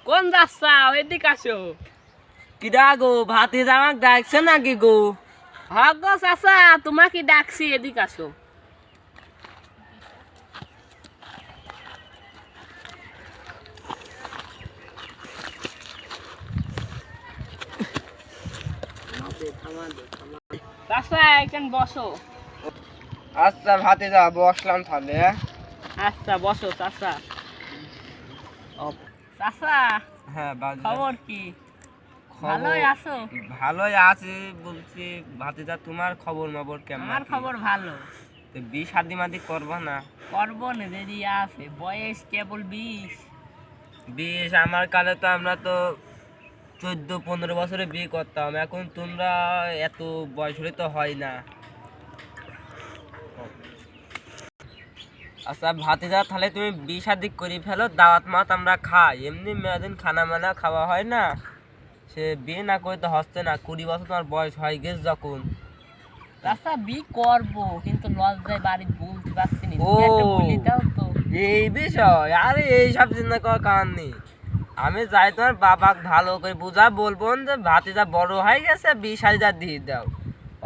কোন যাচ্ছা এদিকে আসো। কিডা গো ভাতিজা আমাকে ডাকছে নাকি গো? হ্যাঁ গো চাচা তোমাকে ডাকছি এদিকে আসো। চাচা এখানে বসো। আচ্ছা ভাতিজা বসলাম তাহলে। আচ্ছা বসো চাচা। চাচা হ্যাঁ খবর কি? ভালোই আছো? ভালোই আছি বলছি। ভাতিজা তোমার খবর মবর কেমন? আমার খবর ভালো। তো বিয়ে শাদি মাদি করবা না? করবো না, দেরি আছে, বয়স কেবল 20। বিয়ে আমার কালে তো আমরা তো 14-15 বছরে বিয়ে করতাম, এখন তোমরা এত বয়স হলে তো হয় না। আচ্ছা ভাতিজা তাহলে তুমি বিয়ে শাদি করে ফেলো, দাওয়াত মাত আমরা খাই। এমনি মেয়াদিন খানা মানা খাওয়া হয় না, সে বিয়ে না করে তো হচ্ছে না। 20 বছর তোমার বয়স হয়ে গেছে যখন। চাচা বি করবো কিন্তু লজ্জায় বাড়ি বলতে পারছি না। ও, তুমি একটা বলি দাও তো। এই বিষয় আরে এইসব চিন্তা করার কারণ নেই। আমি যাই তোমার বাবাকে ভালো করে বুঝা বলবো যে ভাতিজা বড় হয়ে গেছে, 20,000 দিয়ে দাও।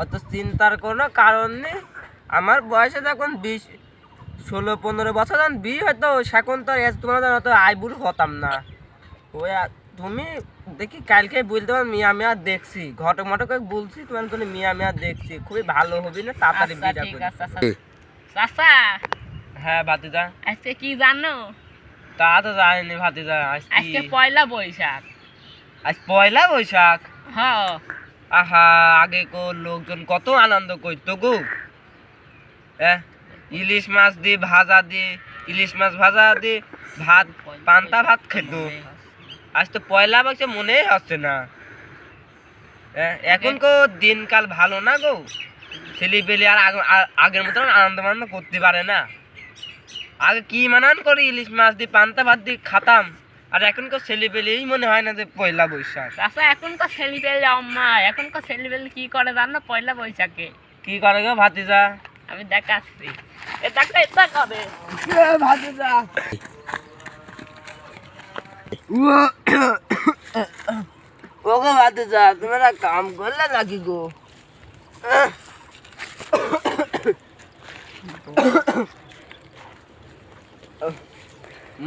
অত চিন্তার কোনো কারণ নেই। আমার বয়সে যখন 16-15 বছর যখন বিয়ে হতো সেখন তো তোমার অত আইবুড়ো হতাম না। ওই তুমি দেখি কালকে বলতে পারো মিয়া মিয়া দেখছি, ঘটক মটক বলছি তোমার জন্য মিয়া মিয়া দেখছি, খুবই ভালো হবি না তাড়াতাড়ি বিয়েটা ঠিক করি। আছে চাচা। হ্যাঁ ভাতিজা। আজকে কি জানো? তা তো জানিনি ভাতিজা। আজকে পয়লা বৈশাখ। আজ পয়লা বৈশাখ? হ্যাঁ। আহা, আগে কো লোকজন কত আনন্দ করতো গো। ইলিশ মাছ দিয়ে ভাজা দিয়ে, ইলিশ মাছ ভাজা দিয়ে ভাত, পান্তা ভাত খেত। আজ তো পয়লা বৈশাখ মনেই হচ্ছে না। এখন কো দিনকাল ভালো না গো, ছেলে পেলে আর আগের মতন আনন্দ মানন্দ করতে পারে না। আগে কি মানান করে ইলিশ মাছ দিয়ে পান্তা ভাত দিয়ে খাতাম, আর এখনকার ছেলে পেলেই মনে হয় না যে পয়লা বৈশাখ। চাচা এখনকার ছেলে পেলে আম্মা, এখনকার ছেলে পেলে কি করে জানো পয়লা বৈশাখে? কি করে গো ভাতিজা? আমি দেখাচ্ছি। এটা করে ভাতিজা ও গো ভাতিজা, তুমি একটা কাম করলে নাকি গো?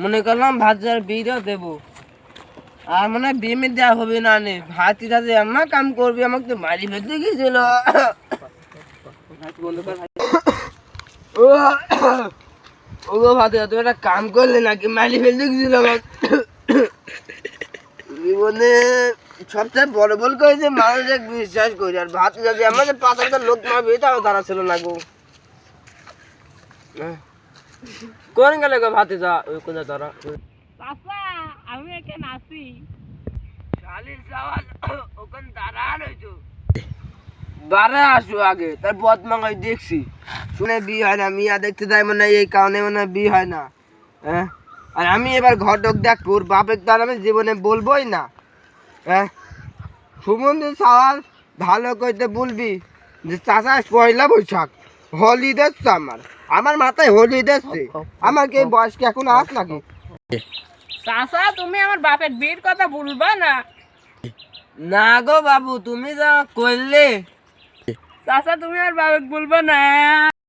মনে করলাম ভাতিজার বিয়েও দেবো, আর মনে হয় বিয়ে দেওয়া হবে না। নে ভাতিজা যে আমার কাম করবি, আমাকে তো মারি ফেলতে গিয়েছিল। ও গো ভাতিজা, তুমি একটা কাম করলে নাকি মারি ফেলতে গিয়েছিল আমাকে। জীবনে সবচেয়ে বড় ভুল করেছে মানুষ এক বিশ্বাস করি, আর ভাতিজা যে আমাদের পাশে লোক মারবে এটাও তারা ছিল না গো। কোন গেলে গো ভাতিজা? ওই কোন ধরা চাচা আমি এখানে আছি। ওখানে দাঁড়ান হইতো, বারে আসো আগে, তার বদমাঙ্গাই দেখছি। শুনে বিয়ে হয় না, মিয়া দেখতে যাই মনে হয় এই কারণে মনে হয় বিয়ে হয় না। আর আমি এবার ঘটক দেখবো, ওর বাপের তার আমি জীবনে বলবোই না। সুমন্দির সওয়াল ভালো করতে বলবি যে চাচা পয়লা বৈশাখ হলিডে আমার, আমার মাথায় হলিডে, আমাকে বয়স কি এখন আস নাকি? চাচা তুমি আমার বাপের বিয়ের কথা বলবা না। না গো বাবু, তুমি যা করলে। চাচা তুমি আমার বাপের বলবা না।